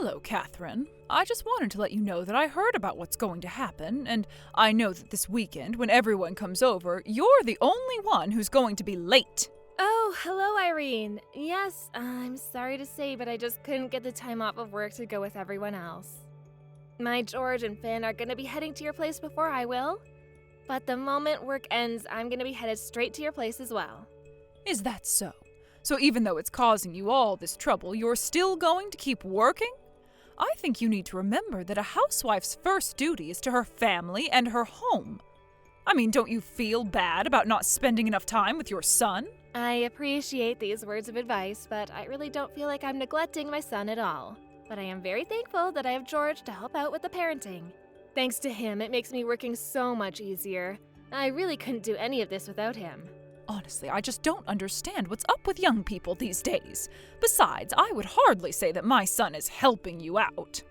Hello, Catherine. I just wanted to let you know that I heard about what's going to happen, and I know that this weekend, when everyone comes over, you're the only one who's going to be late. Oh, hello, Irene. Yes, I'm sorry to say, but I just couldn't get the time off of work to go with everyone else. My George and Finn are gonna be heading to your place before I will, but the moment work ends, I'm gonna be headed straight to your place as well. Is that so? So even though it's causing you all this trouble, you're still going to keep working? I think you need to remember that a housewife's first duty is to her family and her home. I mean, don't you feel bad about not spending enough time with your son? I appreciate these words of advice, but I really don't feel like I'm neglecting my son at all. But I am very thankful that I have George to help out with the parenting. Thanks to him, it makes me working so much easier. I really couldn't do any of this without him. Honestly, I just don't understand what's up with young people these days. Besides, I would hardly say that my son is helping you out.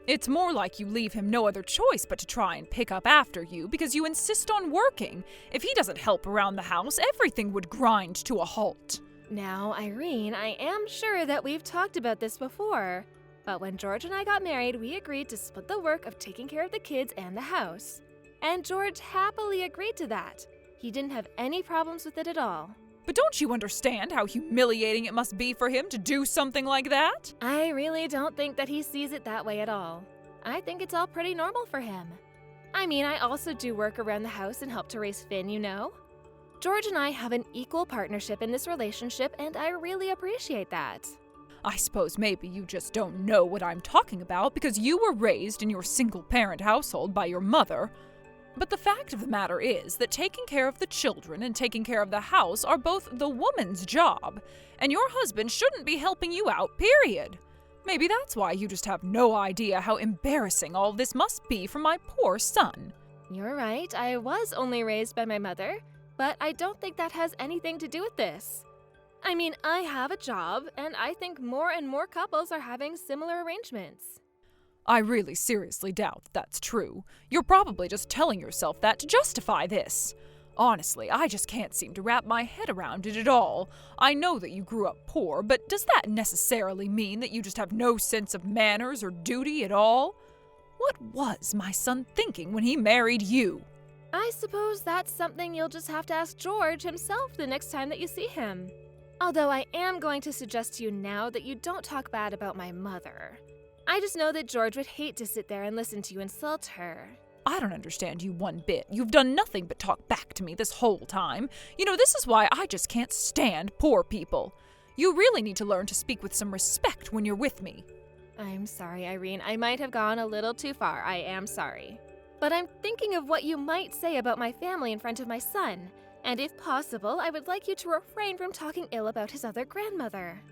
It's more like you leave him no other choice but to try and pick up after you because you insist on working. If he doesn't help around the house, everything would grind to a halt. Now, Irene, I am sure that we've talked about this before. But when George and I got married, we agreed to split the work of taking care of the kids and the house. And George happily agreed to that. He didn't have any problems with it at all. But don't you understand how humiliating it must be for him to do something like that? I really don't think that he sees it that way at all. I think it's all pretty normal for him. I mean, I also do work around the house and help to raise Finn, you know? George and I have an equal partnership in this relationship, and I really appreciate that. I suppose maybe you just don't know what I'm talking about because you were raised in your single-parent household by your mother. But the fact of the matter is that taking care of the children and taking care of the house are both the woman's job, and your husband shouldn't be helping you out, period. Maybe that's why you just have no idea how embarrassing all this must be for my poor son. You're right, I was only raised by my mother, but I don't think that has anything to do with this. I mean, I have a job, and I think more and more couples are having similar arrangements. I really seriously doubt that that's true. You're probably just telling yourself that to justify this. Honestly, I just can't seem to wrap my head around it at all. I know that you grew up poor, but does that necessarily mean that you just have no sense of manners or duty at all? What was my son thinking when he married you? I suppose that's something you'll just have to ask George himself the next time that you see him. Although I am going to suggest to you now that you don't talk bad about my mother. I just know that George would hate to sit there and listen to you insult her. I don't understand you one bit. You've done nothing but talk back to me this whole time. You know, this is why I just can't stand poor people. You really need to learn to speak with some respect when you're with me. I'm sorry, Irene. I might have gone a little too far. I am sorry. But I'm thinking of what you might say about my family in front of my son. And if possible, I would like you to refrain from talking ill about his other grandmother.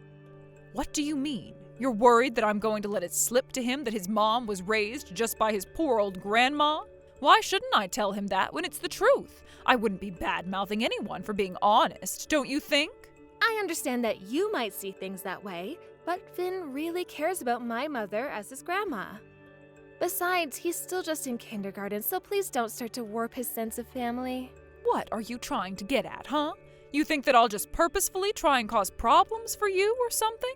What do you mean? You're worried that I'm going to let it slip to him that his mom was raised just by his poor old grandma? Why shouldn't I tell him that when it's the truth? I wouldn't be bad-mouthing anyone for being honest, don't you think? I understand that you might see things that way, but Finn really cares about my mother as his grandma. Besides, he's still just in kindergarten, so please don't start to warp his sense of family. What are you trying to get at, huh? You think that I'll just purposefully try and cause problems for you or something?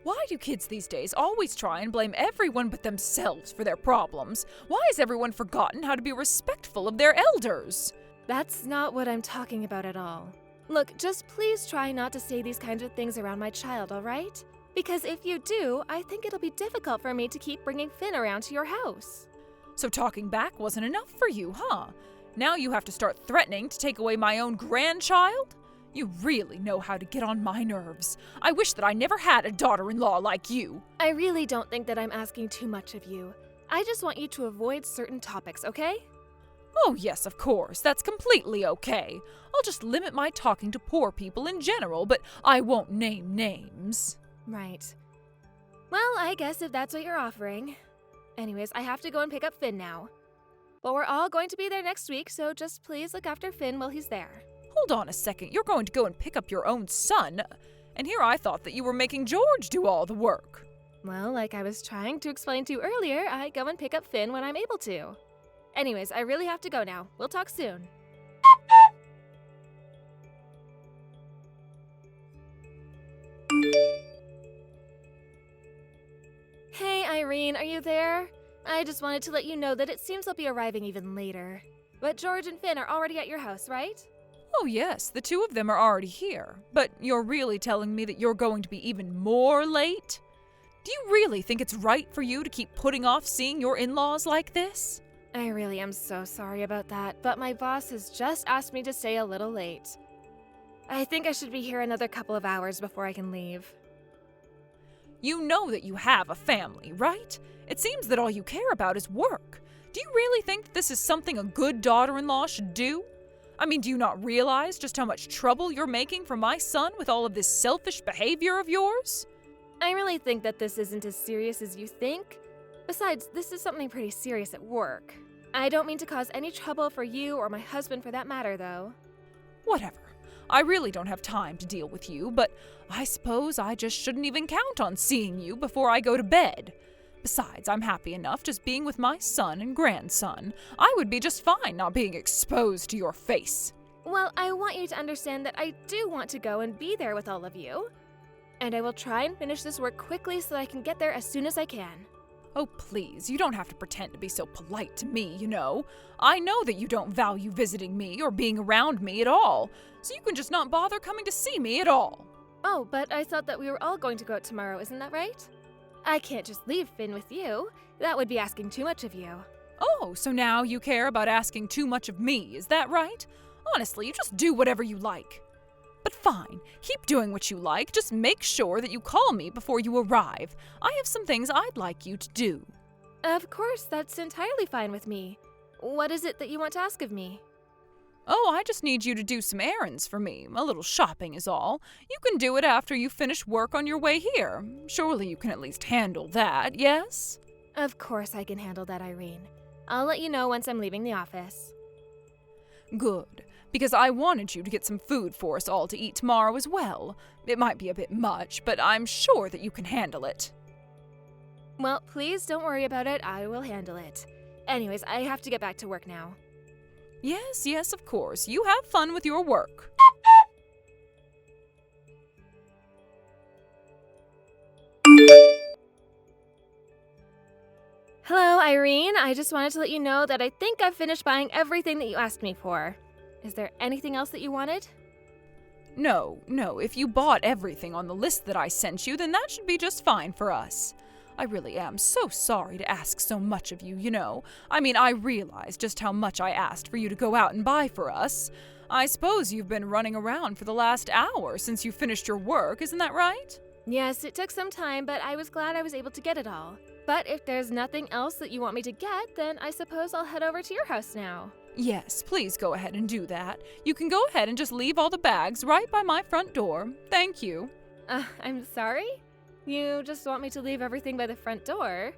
Why do kids these days always try and blame everyone but themselves for their problems? Why has everyone forgotten how to be respectful of their elders? That's not what I'm talking about at all. Look, just please try not to say these kinds of things around my child, all right? Because if you do, I think it'll be difficult for me to keep bringing Finn around to your house. So talking back wasn't enough for you, huh? Now you have to start threatening to take away my own grandchild? You really know how to get on my nerves. I wish that I never had a daughter-in-law like you. I really don't think that I'm asking too much of you. I just want you to avoid certain topics, okay? Oh yes, of course. That's completely okay. I'll just limit my talking to poor people in general, but I won't name names. Right. Well, I guess if that's what you're offering. Anyways, I have to go and pick up Finn now. But we're all going to be there next week, so just please look after Finn while he's there. Hold on a second, you're going to go and pick up your own son? And here I thought that you were making George do all the work. Well, like I was trying to explain to you earlier, I go and pick up Finn when I'm able to. Anyways, I really have to go now. We'll talk soon. Hey, Irene, are you there? I just wanted to let you know that it seems I'll be arriving even later. But George and Finn are already at your house, right? Oh yes, the two of them are already here. But you're really telling me that you're going to be even more late? Do you really think it's right for you to keep putting off seeing your in-laws like this? I really am so sorry about that, but my boss has just asked me to stay a little late. I think I should be here another couple of hours before I can leave. You know that you have a family, right? It seems that all you care about is work. Do you really think that this is something a good daughter-in-law should do? I mean, do you not realize just how much trouble you're making for my son with all of this selfish behavior of yours? I really think that this isn't as serious as you think. Besides, this is something pretty serious at work. I don't mean to cause any trouble for you or my husband for that matter, though. Whatever. I really don't have time to deal with you, but I suppose I just shouldn't even count on seeing you before I go to bed. Besides, I'm happy enough just being with my son and grandson. I would be just fine not being exposed to your face. Well, I want you to understand that I do want to go and be there with all of you. And I will try and finish this work quickly so that I can get there as soon as I can. Oh, please, you don't have to pretend to be so polite to me, you know. I know that you don't value visiting me or being around me at all, so you can just not bother coming to see me at all. Oh, but I thought that we were all going to go out tomorrow, isn't that right? I can't just leave Finn with you. That would be asking too much of you. Oh, so now you care about asking too much of me, is that right? Honestly, you just do whatever you like. But fine, keep doing what you like, just make sure that you call me before you arrive. I have some things I'd like you to do. Of course, that's entirely fine with me. What is it that you want to ask of me? Oh, I just need you to do some errands for me. A little shopping is all. You can do it after you finish work on your way here. Surely you can at least handle that, yes? Of course I can handle that, Irene. I'll let you know once I'm leaving the office. Good, because I wanted you to get some food for us all to eat tomorrow as well. It might be a bit much, but I'm sure that you can handle it. Well, please don't worry about it. I will handle it. Anyways, I have to get back to work now. Yes, of course. You have fun with your work. Hello, Irene. I just wanted to let you know that I think I've finished buying everything that you asked me for. Is there anything else that you wanted? No. If you bought everything on the list that I sent you, then that should be just fine for us. I really am so sorry to ask so much of you, you know. I mean, I realize just how much I asked for you to go out and buy for us. I suppose you've been running around for the last hour since you finished your work, isn't that right? Yes, it took some time, but I was glad I was able to get it all. But if there's nothing else that you want me to get, then I suppose I'll head over to your house now. Yes, please go ahead and do that. You can go ahead and just leave all the bags right by my front door. Thank you. I'm sorry? You just want me to leave everything by the front door?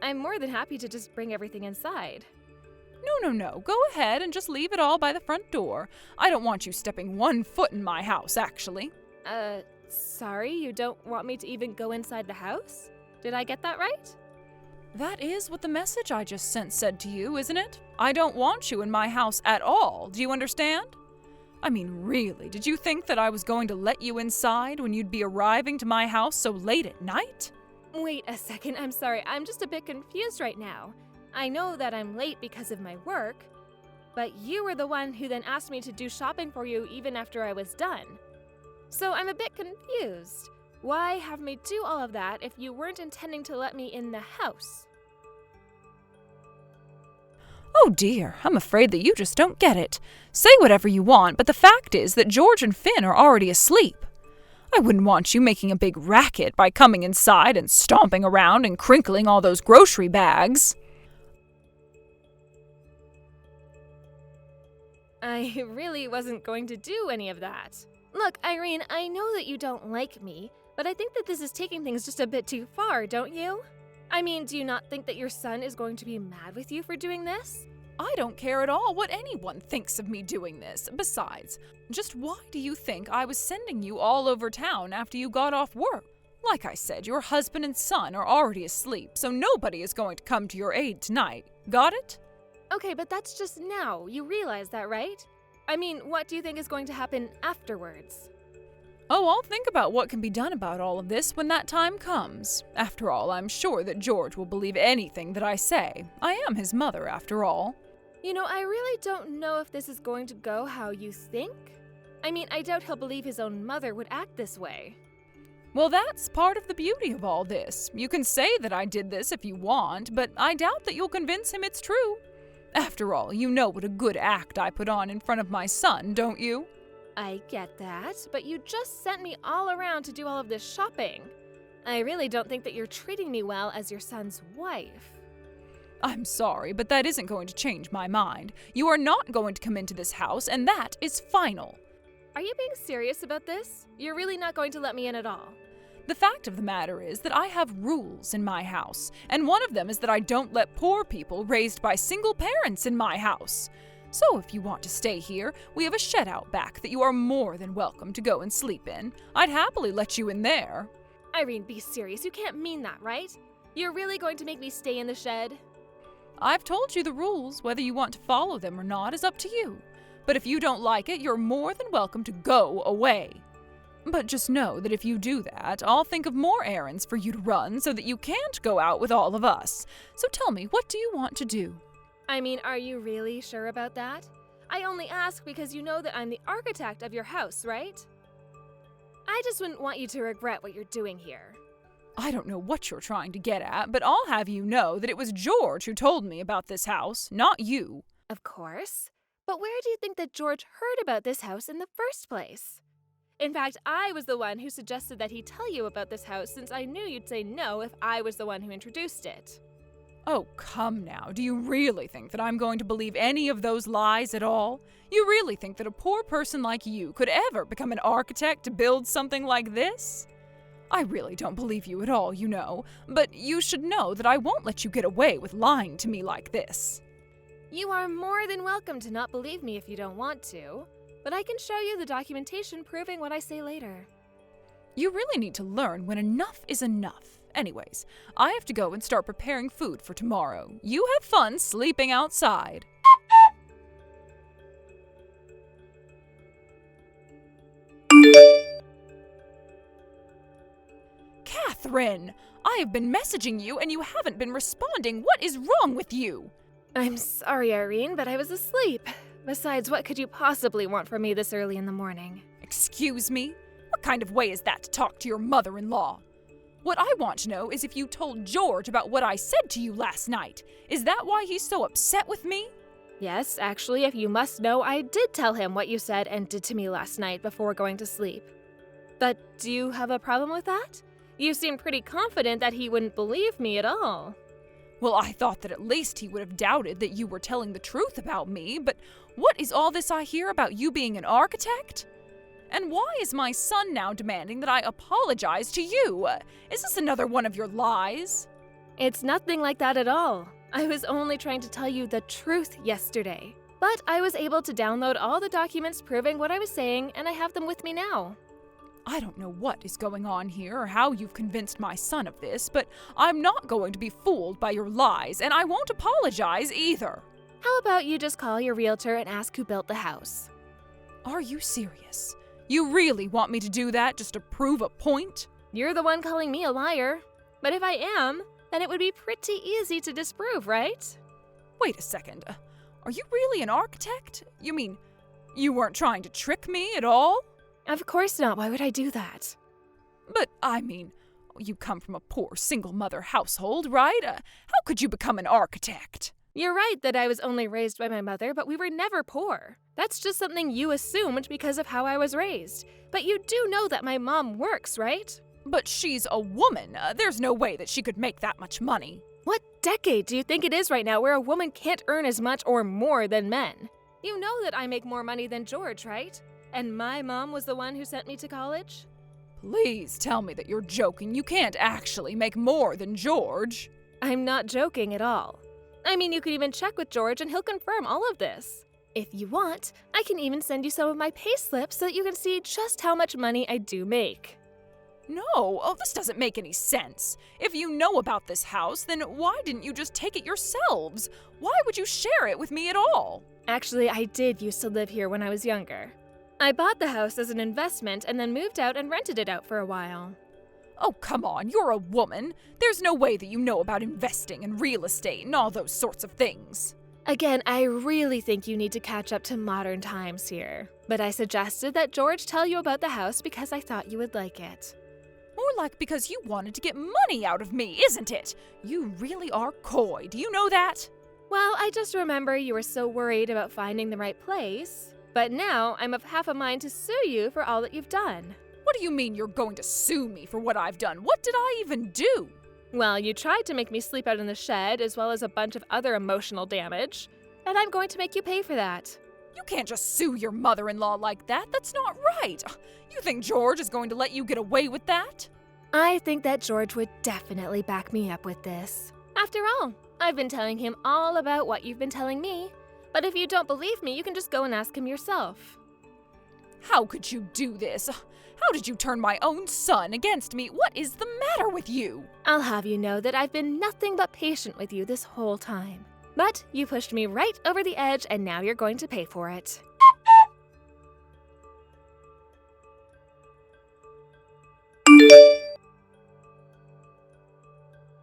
I'm more than happy to just bring everything inside. No. Go ahead and just leave it all by the front door. I don't want you stepping 1 foot in my house, actually. Sorry? You don't want me to even go inside the house? Did I get that right? That is what the message I just sent said to you, isn't it? I don't want you in my house at all. Do you understand? I mean, really, did you think that I was going to let you inside when you'd be arriving to my house so late at night? Wait a second, I'm sorry. I'm just a bit confused right now. I know that I'm late because of my work, but you were the one who then asked me to do shopping for you even after I was done. So I'm a bit confused. Why have me do all of that if you weren't intending to let me in the house? Oh dear, I'm afraid that you just don't get it. Say whatever you want, but the fact is that George and Finn are already asleep. I wouldn't want you making a big racket by coming inside and stomping around and crinkling all those grocery bags. I really wasn't going to do any of that. Look, Irene, I know that you don't like me, but I think that this is taking things just a bit too far, don't you? I mean, do you not think that your son is going to be mad with you for doing this? I don't care at all what anyone thinks of me doing this. Besides, just why do you think I was sending you all over town after you got off work? Like I said, your husband and son are already asleep, so nobody is going to come to your aid tonight. Got it? Okay, but that's just now. You realize that, right? I mean, what do you think is going to happen afterwards? Oh, I'll think about what can be done about all of this when that time comes. After all, I'm sure that George will believe anything that I say. I am his mother, after all. You know, I really don't know if this is going to go how you think. I mean, I doubt he'll believe his own mother would act this way. Well, that's part of the beauty of all this. You can say that I did this if you want, but I doubt that you'll convince him it's true. After all, you know what a good act I put on in front of my son, don't you? I get that, but you just sent me all around to do all of this shopping. I really don't think that you're treating me well as your son's wife. I'm sorry, but that isn't going to change my mind. You are not going to come into this house, and that is final. Are you being serious about this? You're really not going to let me in at all? The fact of the matter is that I have rules in my house, and one of them is that I don't let poor people raised by single parents in my house. So if you want to stay here, we have a shed out back that you are more than welcome to go and sleep in. I'd happily let you in there. Irene, be serious. You can't mean that, right? You're really going to make me stay in the shed? I've told you the rules. Whether you want to follow them or not is up to you. But if you don't like it, you're more than welcome to go away. But just know that if you do that, I'll think of more errands for you to run so that you can't go out with all of us. So tell me, what do you want to do? I mean, are you really sure about that? I only ask because you know that I'm the architect of your house, right? I just wouldn't want you to regret what you're doing here. I don't know what you're trying to get at, but I'll have you know that it was George who told me about this house, not you. Of course. But where do you think that George heard about this house in the first place? In fact, I was the one who suggested that he tell you about this house since I knew you'd say no if I was the one who introduced it. Oh, come now. Do you really think that I'm going to believe any of those lies at all? You really think that a poor person like you could ever become an architect to build something like this? I really don't believe you at all, you know, but you should know that I won't let you get away with lying to me like this. You are more than welcome to not believe me if you don't want to, but I can show you the documentation proving what I say later. You really need to learn when enough is enough. Anyways, I have to go and start preparing food for tomorrow. You have fun sleeping outside. Catherine! I have been messaging you and you haven't been responding. What is wrong with you? I'm sorry, Irene, but I was asleep. Besides, what could you possibly want from me this early in the morning? Excuse me? What kind of way is that to talk to your mother-in-law? What I want to know is if you told George about what I said to you last night. Is that why he's so upset with me? Yes, actually, if you must know, I did tell him what you said and did to me last night before going to sleep. But do you have a problem with that? You seem pretty confident that he wouldn't believe me at all. Well, I thought that at least he would have doubted that you were telling the truth about me, but what is all this I hear about you being an architect? And why is my son now demanding that I apologize to you? Is this another one of your lies? It's nothing like that at all. I was only trying to tell you the truth yesterday. But I was able to download all the documents proving what I was saying, and I have them with me now. I don't know what is going on here or how you've convinced my son of this, but I'm not going to be fooled by your lies, and I won't apologize either. How about you just call your realtor and ask who built the house? Are you serious? You really want me to do that just to prove a point? You're the one calling me a liar. But if I am, then it would be pretty easy to disprove, right? Wait a second. Are you really an architect? You mean, you weren't trying to trick me at all? Of course not. Why would I do that? But, I mean, you come from a poor single-mother household, right? How could you become an architect? You're right that I was only raised by my mother, but we were never poor. That's just something you assumed because of how I was raised. But you do know that my mom works, right? But she's a woman. There's no way that she could make that much money. What decade do you think it is right now where a woman can't earn as much or more than men? You know that I make more money than George, right? And my mom was the one who sent me to college? Please tell me that you're joking. You can't actually make more than George. I'm not joking at all. I mean, you could even check with George and he'll confirm all of this. If you want, I can even send you some of my pay slips so that you can see just how much money I do make. No, this doesn't make any sense. If you know about this house, then why didn't you just take it yourselves? Why would you share it with me at all? Actually, I did used to live here when I was younger. I bought the house as an investment and then moved out and rented it out for a while. Oh, come on, you're a woman. There's no way that you know about investing and real estate and all those sorts of things. Again, I really think you need to catch up to modern times here. But I suggested that George tell you about the house because I thought you would like it. More like because you wanted to get money out of me, isn't it? You really are coy, do you know that? Well, I just remember you were so worried about finding the right place. But now I'm of half a mind to sue you for all that you've done. What do you mean you're going to sue me for what I've done? What did I even do? Well, you tried to make me sleep out in the shed as well as a bunch of other emotional damage, and I'm going to make you pay for that. You can't just sue your mother-in-law like that. That's not right. You think George is going to let you get away with that? I think that George would definitely back me up with this. After all, I've been telling him all about what you've been telling me. But if you don't believe me, you can just go and ask him yourself. How could you do this? How did you turn my own son against me? What is the matter with you? I'll have you know that I've been nothing but patient with you this whole time. But you pushed me right over the edge and now you're going to pay for it.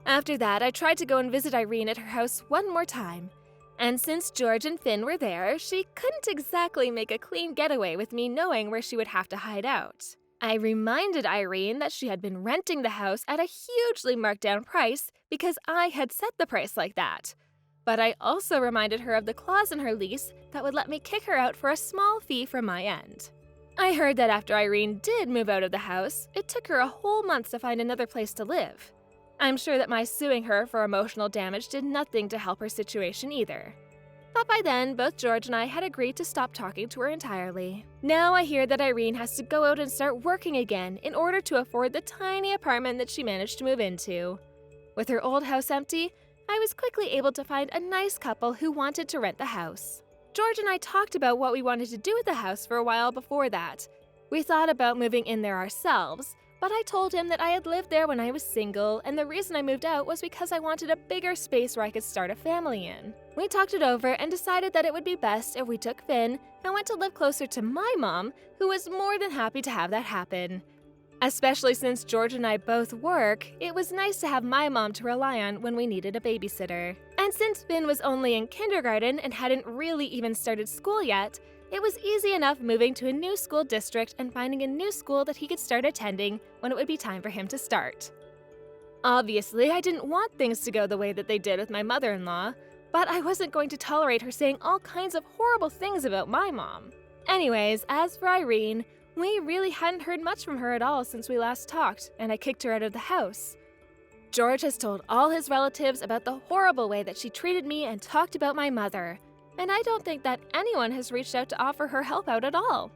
After that, I tried to go and visit Irene at her house one more time. And since George and Finn were there, she couldn't exactly make a clean getaway with me knowing where she would have to hide out. I reminded Irene that she had been renting the house at a hugely marked down price because I had set the price like that. But I also reminded her of the clause in her lease that would let me kick her out for a small fee from my end. I heard that after Irene did move out of the house, it took her a whole month to find another place to live. I'm sure that my suing her for emotional damage did nothing to help her situation either. But by then, both George and I had agreed to stop talking to her entirely. Now I hear that Irene has to go out and start working again in order to afford the tiny apartment that she managed to move into. With her old house empty, I was quickly able to find a nice couple who wanted to rent the house. George and I talked about what we wanted to do with the house for a while before that. We thought about moving in there ourselves, but I told him that I had lived there when I was single, and the reason I moved out was because I wanted a bigger space where I could start a family in. We talked it over and decided that it would be best if we took Finn and went to live closer to my mom, who was more than happy to have that happen. Especially since George and I both work, it was nice to have my mom to rely on when we needed a babysitter. And since Finn was only in kindergarten and hadn't really even started school yet, it was easy enough moving to a new school district and finding a new school that he could start attending when it would be time for him to start. Obviously, I didn't want things to go the way that they did with my mother-in-law, but I wasn't going to tolerate her saying all kinds of horrible things about my mom. Anyways, as for Irene, we really hadn't heard much from her at all since we last talked, and I kicked her out of the house. George has told all his relatives about the horrible way that she treated me and talked about my mother. And I don't think that anyone has reached out to offer her help out at all.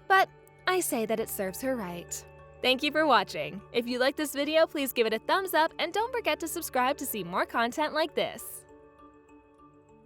But I say that it serves her right. Thank you for watching. If you like this video, please give it a thumbs up and don't forget to subscribe to see more content like this.